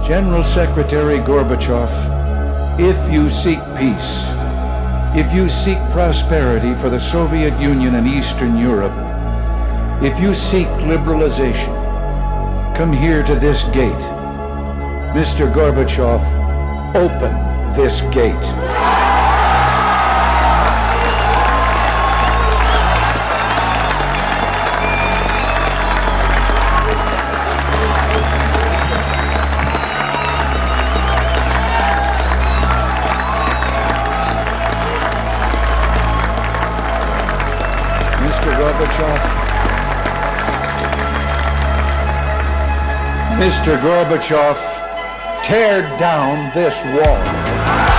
General Secretary Gorbachev, if you seek peace, if you seek prosperity for the Soviet Union and Eastern Europe, if you seek liberalization, come here to this gate. Mr. Gorbachev, open this gate. Mr. Gorbachev, tear down this wall.